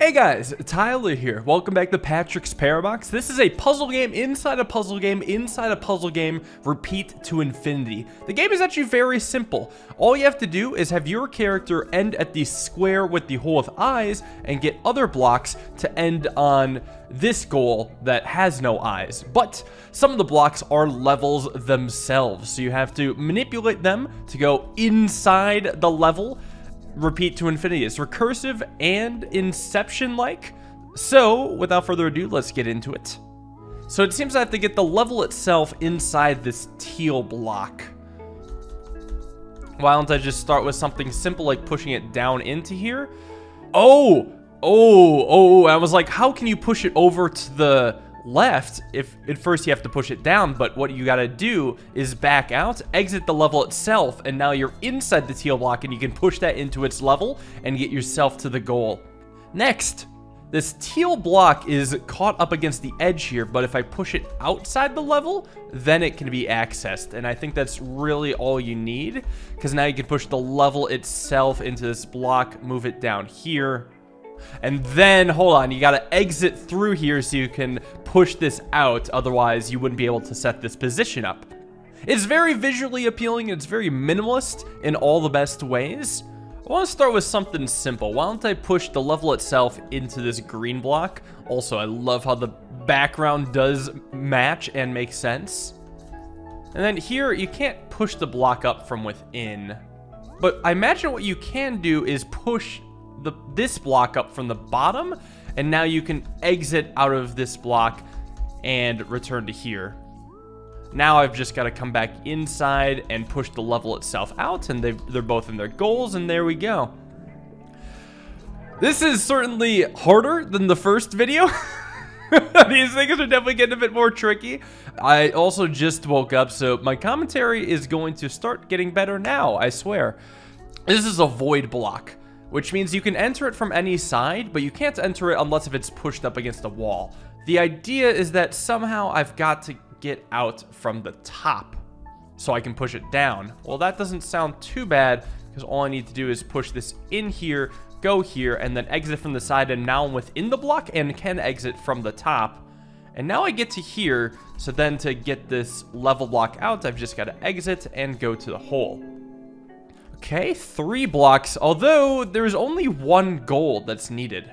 Hey guys, Tyler here. Welcome back to Patrick's Parabox. This is a puzzle game inside a puzzle game inside a puzzle game, repeat to infinity. The game is actually very simple. All you have to do is have your character end at the square with the hole with eyes and get other blocks to end on this goal that has no eyes. But some of the blocks are levels themselves, so you have to manipulate them to go inside the level. Repeat to infinity. It's recursive and Inception-like. So, without further ado, let's get into it. So it seems I have to get the level itself inside this teal block. Why don't I just start with something simple like pushing it down into here? Oh, I was like, how can you push it over to the left if at first you have to push it down? But what you gotta do is back out, exit the level itself, and now you're inside the teal block and you can push that into its level and get yourself to the goal. Next, this teal block is caught up against the edge here, but if I push it outside the level, then it can be accessed. And I think that's really all you need, because now you can push the level itself into this block, move it down here. And then, hold on, you gotta exit through here so you can push this out, otherwise you wouldn't be able to set this position up. It's very visually appealing, it's very minimalist in all the best ways. I want to start with something simple. Why don't I push the level itself into this green block? Also, I love how the background does match and make sense. And then here, you can't push the block up from within. But I imagine what you can do is push this block up from the bottom, and now you can exit out of this block and return to here. Now I've just got to come back inside and push the level itself out, and they're both in their goals, and there we go. This is certainly harder than the first video. These things are definitely getting a bit more tricky. I also just woke up, so my commentary is going to start getting better now, I swear. This is a void block, which means you can enter it from any side, but you can't enter it unless if it's pushed up against a wall. The idea is that somehow I've got to get out from the top so I can push it down. Well, that doesn't sound too bad, because all I need to do is push this in here, go here, and then exit from the side, and now I'm within the block and can exit from the top. And now I get to here, so then to get this level block out, I've just got to exit and go to the hole. Okay, 3 blocks, although there's only 1 gold that's needed.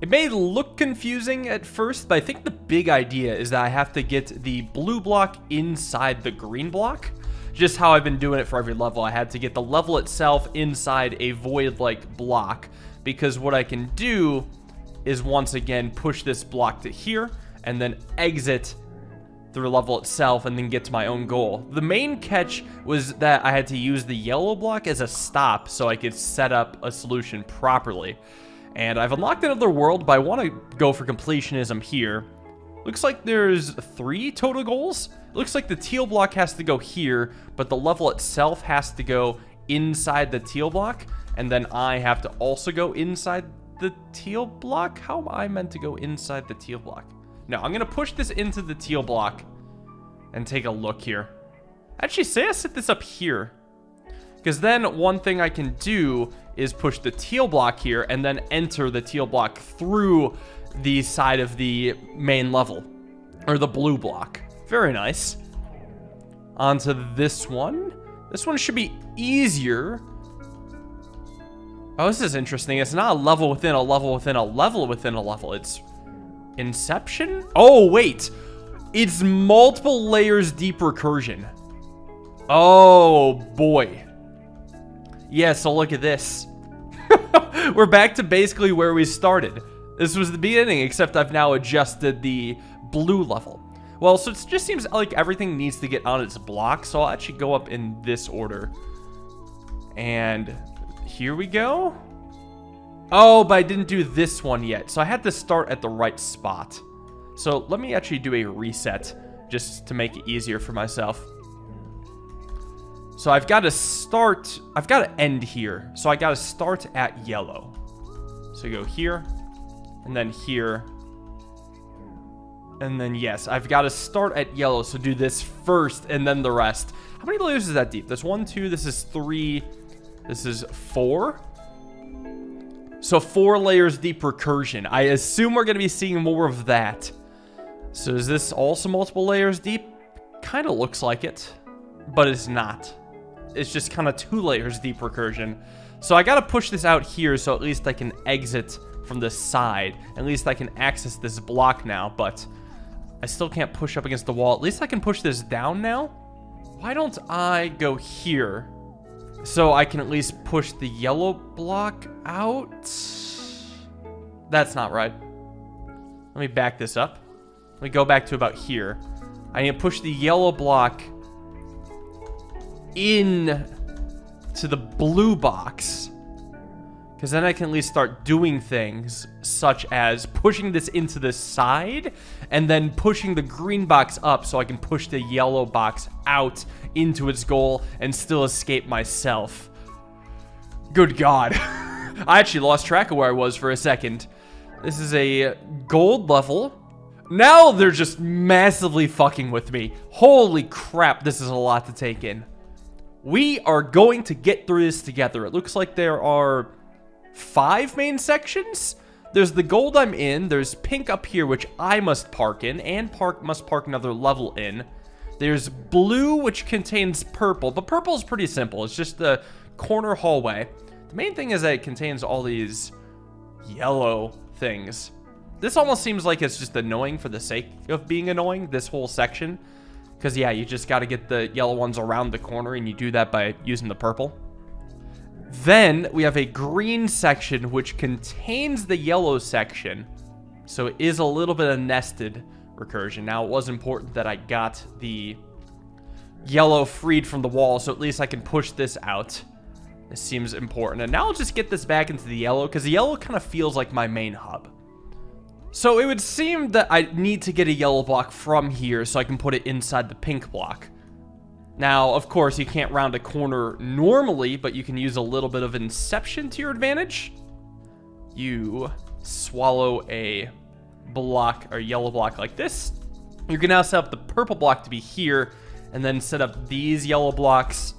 It may look confusing at first, but I think the big idea is that I have to get the blue block inside the green block. Just how I've been doing it for every level. I had to get the level itself inside a void-like block, because what I can do is once again push this block to here, and then exit through the level itself and then get to my own goal. The main catch was that I had to use the yellow block as a stop so I could set up a solution properly. And I've unlocked another world, but I want to go for completionism here. Looks like there's 3 total goals. Looks like the teal block has to go here, but the level itself has to go inside the teal block, and then I have to also go inside the teal block? How am I meant to go inside the teal block? No, I'm going to push this into the teal block and take a look here. Actually, say I set this up here, because then one thing I can do is push the teal block here and then enter the teal block through the side of the main level, or the blue block. Very nice. Onto this one. This one should be easier. Oh, this is interesting. It's not a level within a level within a level within a level. It's Inception? Oh, wait. It's multiple layers deep recursion. Oh, boy. Yeah, so look at this. We're back to basically where we started. This was the beginning, except I've now adjusted the blue level. Well, so it just seems like everything needs to get on its block, so I'll actually go up in this order. And here we go. Oh, but I didn't do this one yet, so I had to start at the right spot. So let me actually do a reset, just to make it easier for myself. So I've got to end here. So I got to start at yellow. So go here, and then here. And then, yes, I've got to start at yellow. So do this first, and then the rest. How many layers is that deep? There's 1, 2, this is 3, this is 4. So 4 layers deep recursion. I assume we're going to be seeing more of that. So is this also multiple layers deep? Kind of looks like it, but it's not. It's just kind of 2 layers deep recursion. So I got to push this out here so at least I can exit from the side. At least I can access this block now, but I still can't push up against the wall. At least I can push this down now. Why don't I go here so I can at least push the yellow block out? That's not right. Let me back this up. Let me go back to about here. I need to push the yellow block in to the blue box, because then I can at least start doing things such as pushing this into the side and then pushing the green box up so I can push the yellow box out into its goal and still escape myself. Good God. I actually lost track of where I was for a second. This is a gold level. Now they're just massively fucking with me. Holy crap, this is a lot to take in. We are going to get through this together. It looks like there are 5 main sections. There's the gold I'm in. There's pink up here, which I must park in, and must park another level in. There's blue, which contains purple, but purple is pretty simple. It's just the corner hallway. The main thing is that it contains all these yellow things. This almost seems like it's just annoying for the sake of being annoying, this whole section. Because, yeah, you just got to get the yellow ones around the corner, and you do that by using the purple. Then we have a green section, which contains the yellow section. So it is a little bit of nested recursion. Now, it was important that I got the yellow freed from the wall, so at least I can push this out. This seems important. And now I'll just get this back into the yellow, because the yellow kind of feels like my main hub. So it would seem that I need to get a yellow block from here so I can put it inside the pink block. Now, of course, you can't round a corner normally, but you can use a little bit of inception to your advantage. You swallow a block or yellow block like this. You can now set up the purple block to be here, and then set up these yellow blocks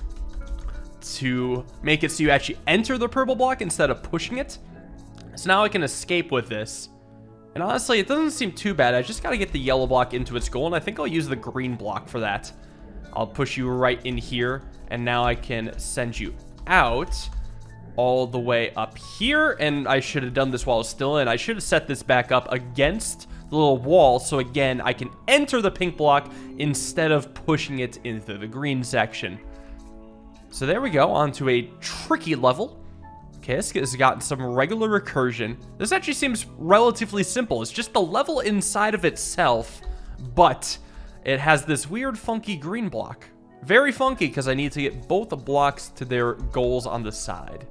to make it so you actually enter the purple block instead of pushing it. So now I can escape with this. And honestly, it doesn't seem too bad. I just got to get the yellow block into its goal, and I think I'll use the green block for that. I'll push you right in here, and now I can send you out all the way up here, and I should have done this while I was still in. I should have set this back up against the little wall, so again, I can enter the pink block instead of pushing it into the green section. So there we go, onto a tricky level. Okay, this has gotten some regular recursion. This actually seems relatively simple. It's just the level inside of itself, but it has this weird, funky green block. Very funky, because I need to get both the blocks to their goals on the side.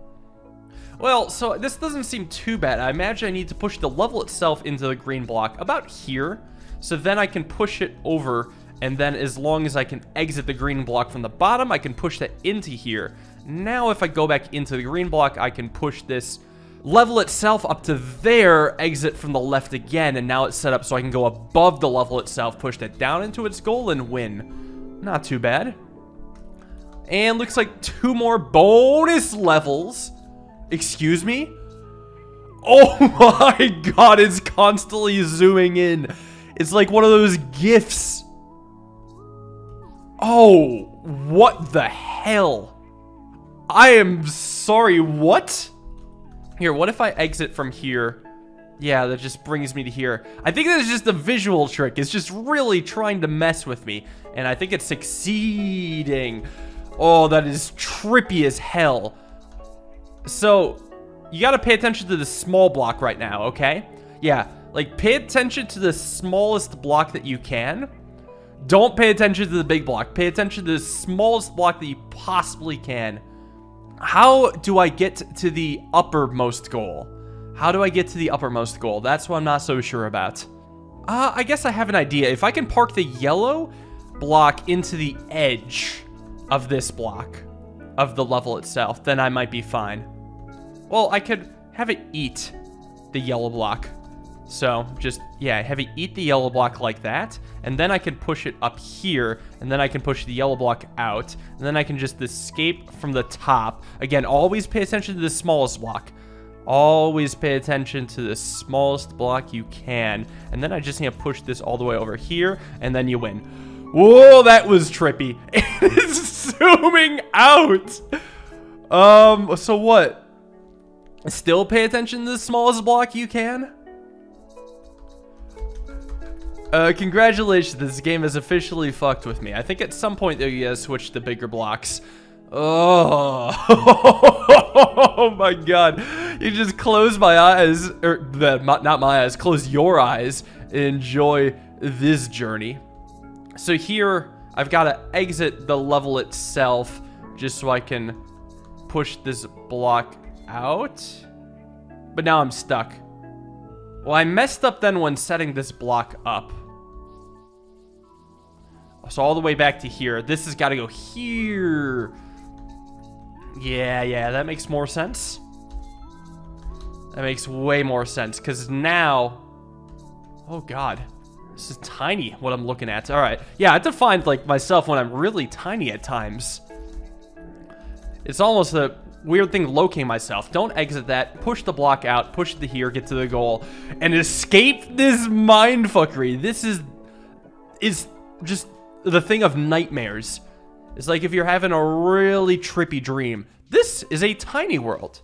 Well, so this doesn't seem too bad. I imagine I need to push the level itself into the green block about here, so then I can push it over, and then as long as I can exit the green block from the bottom, I can push that into here. Now, if I go back into the green block, I can push this level itself up to there, exit from the left again, and now it's set up so I can go above the level itself, push that down into its goal, and win. Not too bad. And looks like 2 more bonus levels. Excuse me? Oh my god, it's constantly zooming in. It's like one of those GIFs. Oh, what the hell? I am sorry, what? Here, what if I exit from here? Yeah, that just brings me to here. I think that's just a visual trick. It's just really trying to mess with me. And I think it's succeeding. Oh, that is trippy as hell. So, you gotta pay attention to the small block right now, okay? Yeah, like, pay attention to the smallest block that you can. Don't pay attention to the big block. Pay attention to the smallest block that you possibly can. How do I get to the uppermost goal? How do I get to the uppermost goal? That's what I'm not so sure about. I guess I have an idea. If I can park the yellow block into the edge of this block, of the level itself, then I might be fine. Well, I could have it eat the yellow block. So, just, yeah, have it eat the yellow block like that, and then I can push it up here, and then I can push the yellow block out, and then I can just escape from the top. Again, always pay attention to the smallest block. Always pay attention to the smallest block you can. And then I just need to push this all the way over here, and then you win. Whoa, that was trippy. It is zooming out. So what? Still pay attention to the smallest block you can? Congratulations, this game has officially fucked with me. I think at some point, though, you gotta switch to bigger blocks. Oh, oh my god. You just close my eyes, or not my eyes, close your eyes, and enjoy this journey. So here, I've got to exit the level itself, just so I can push this block out. But now I'm stuck. Well, I messed up then when setting this block up. So all the way back to here. This has got to go here. Yeah, that makes more sense. That makes way more sense, because now... Oh, God. This is tiny, what I'm looking at. All right. Yeah, I have to find, like, myself when I'm really tiny at times. It's almost a weird thing locating myself. Don't exit that. Push the block out. Push it to here. Get to the goal. And escape this mindfuckery. This is just the thing of nightmares. It's like if you're having a really trippy dream. This is a tiny world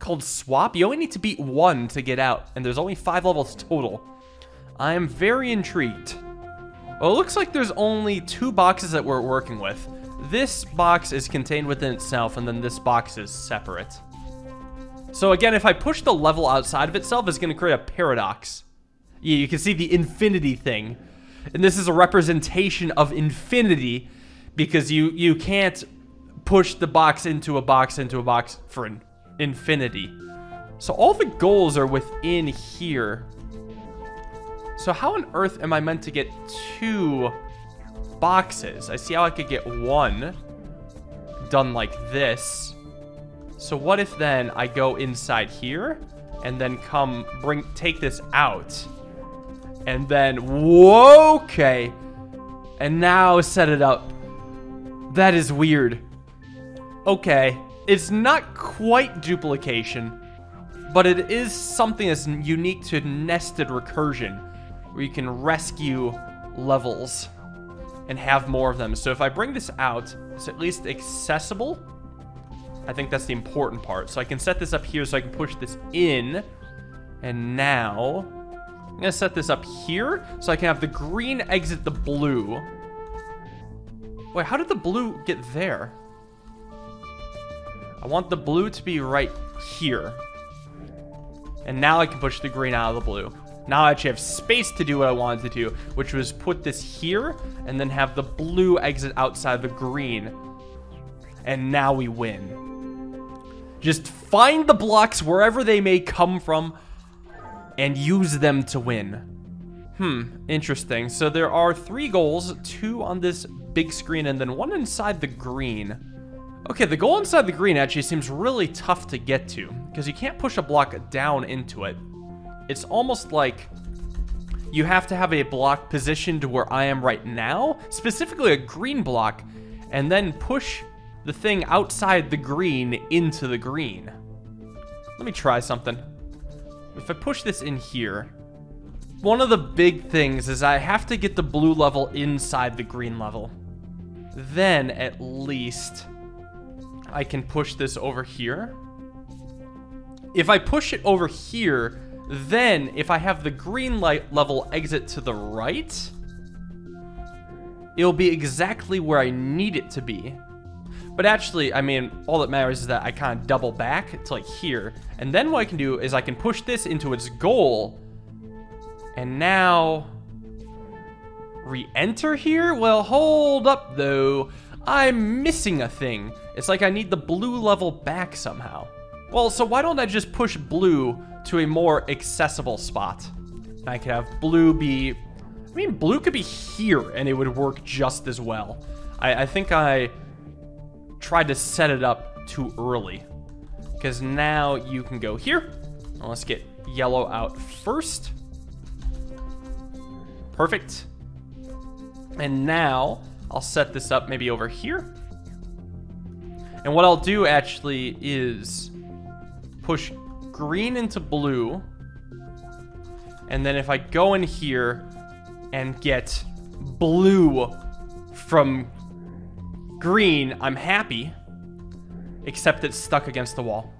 called Swap. You only need to beat 1 to get out, and there's only 5 levels total. I am very intrigued. Well, it looks like there's only 2 boxes that we're working with. This box is contained within itself, and then this box is separate. So again, if I push the level outside of itself, it's going to create a paradox. Yeah, you can see the infinity thing. And this is a representation of infinity, because you can't push the box into a box for infinity. So all the goals are within here. So how on earth am I meant to get 2 boxes? I see how I could get 1 done like this. So what if then I go inside here and then take this out, and then, whoa, okay, and now set it up. That is weird. Okay, it's not quite duplication, but it is something that's unique to nested recursion, where you can rescue levels and have more of them. So if I bring this out, it's at least accessible. I think that's the important part. So I can set this up here so I can push this in. And now I'm gonna set this up here so I can have the green exit the blue. Wait, how did the blue get there? I want the blue to be right here. And now I can push the green out of the blue. Now I actually have space to do what I wanted to do, which was put this here and then have the blue exit outside the green. And now we win. Just find the blocks wherever they may come from and use them to win. Interesting. So there are 3 goals, 2 on this big screen and then 1 inside the green. Okay, the goal inside the green actually seems really tough to get to, because you can't push a block down into it. It's almost like you have to have a block positioned to where I am right now, specifically a green block, and then push the thing outside the green into the green. Let me try something. If I push this in here, one of the big things is I have to get the blue level inside the green level. Then, at least, I can push this over here. If I push it over here, then if I have the green light level exit to the right, it'll be exactly where I need it to be. But actually, I mean, all that matters is that I kind of double back to like here. And then what I can do is I can push this into its goal. And now re-enter here? Well, hold up though. I'm missing a thing. It's like I need the blue level back somehow. Well, so why don't I just push blue to a more accessible spot? I could have blue be... I mean, blue could be here and it would work just as well. I think I tried to set it up too early. Because now you can go here. Now let's get yellow out first. Perfect. And now I'll set this up maybe over here. And what I'll do actually is push green into blue, and then if I go in here and get blue from green, I'm happy, except it's stuck against the wall.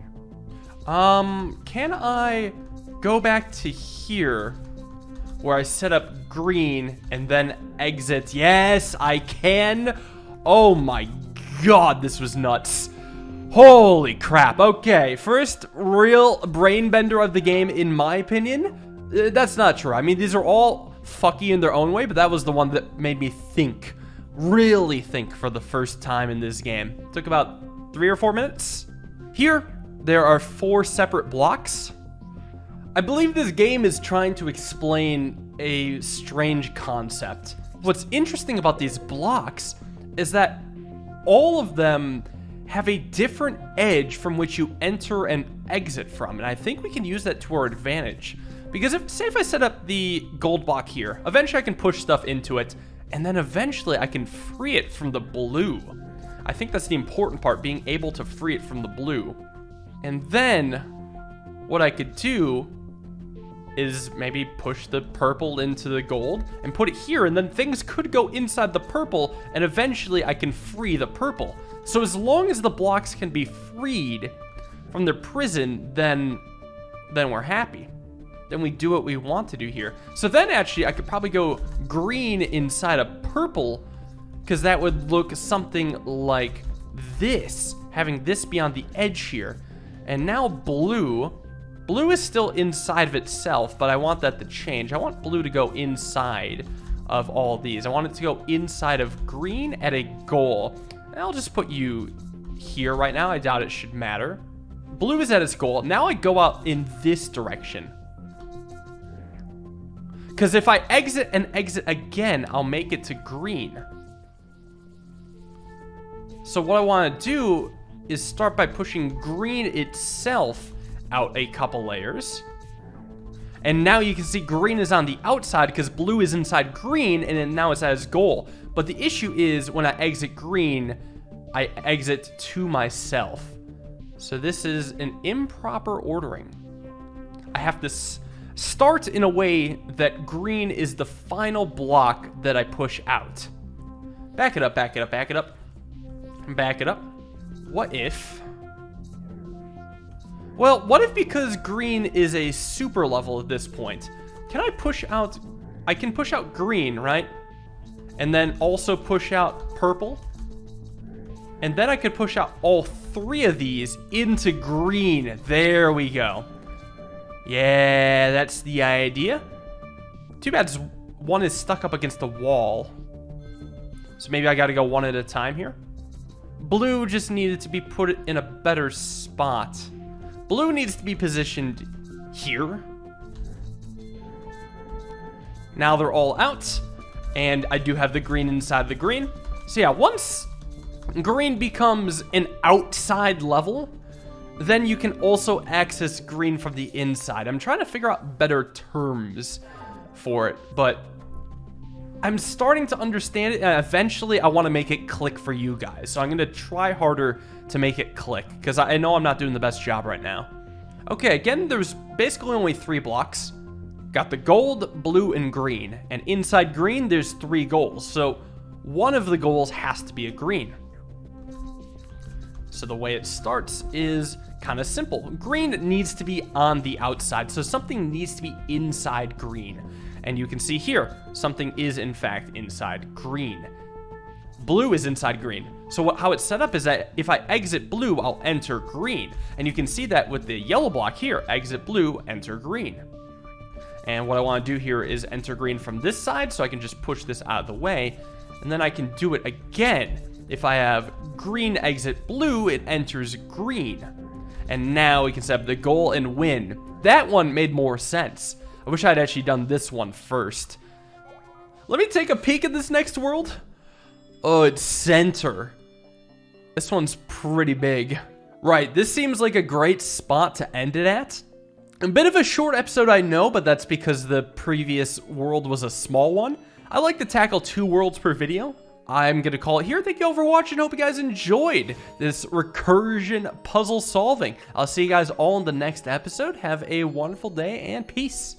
Can I go back to here where I set up green and then exit? Yes, I can. Oh my god, this was nuts. Holy crap. Okay, first real brain bender of the game, in my opinion. That's not true. I mean, these are all fucky in their own way, but that was the one that made me think, really think for the first time in this game. It took about 3 or 4 minutes. Here, there are 4 separate blocks. I believe this game is trying to explain a strange concept. What's interesting about these blocks is that all of them have a different edge from which you enter and exit from, and I think we can use that to our advantage. Because say if I set up the gold block here, eventually I can push stuff into it, and then eventually I can free it from the blue. I think that's the important part, being able to free it from the blue. And then what I could do is maybe push the purple into the gold and put it here, and then things could go inside the purple, and eventually I can free the purple. So as long as the blocks can be freed from their prison, then we're happy. Then we do what we want to do here. So then actually I could probably go green inside a purple, because that would look something like this, having this be on the edge here. And now blue is still inside of itself, but I want that to change. I want blue to go inside of all these. I want it to go inside of green at a goal. And I'll just put you here right now. I doubt it should matter. Blue is at its goal. Now I go out in this direction. Because if I exit and exit again, I'll make it to green. So what I want to do is start by pushing green itself out a couple layers. And now you can see green is on the outside because blue is inside green, and then now it's at its goal. But the issue is when I exit green, I exit to myself. So this is an improper ordering. I have to start in a way that green is the final block that I push out. Back it up, back it up, back it up. Back it up. What if... Well, what if because green is a super level at this point, can I push out... I can push out green, right? And then also push out purple. And then I could push out all 3 of these into green. There we go. Yeah, that's the idea. Too bad one is stuck up against the wall. So maybe I gotta go one at a time here. Blue just needed to be put in a better spot. Blue needs to be positioned here. Now they're all out, and I do have the green inside the green. So yeah, once green becomes an outside level, then you can also access green from the inside. I'm trying to figure out better terms for it, but I'm starting to understand it, and eventually I want to make it click for you guys. So I'm going to try harder to make it click, because I know I'm not doing the best job right now. Okay, again, there's basically only 3 blocks. Got the gold, blue, and green. And inside green, there's 3 goals. So one of the goals has to be a green. So the way it starts is kind of simple. Green needs to be on the outside, so something needs to be inside green. And you can see here, something is in fact inside green. Blue is inside green. So how it's set up is that if I exit blue, I'll enter green. And you can see that with the yellow block here, exit blue, enter green. And what I want to do here is enter green from this side, so I can just push this out of the way. And then I can do it again. If I have green exit blue, it enters green. And now we can set up the goal and win. That one made more sense. I wish I'd actually done this one first. Let me take a peek at this next world. Oh, it's center. This one's pretty big. Right, this seems like a great spot to end it at. A bit of a short episode, I know, but that's because the previous world was a small one. I like to tackle 2 worlds per video. I'm going to call it here. Thank you all for watching. Hope you guys enjoyed this recursion puzzle solving. I'll see you guys all in the next episode. Have a wonderful day and peace.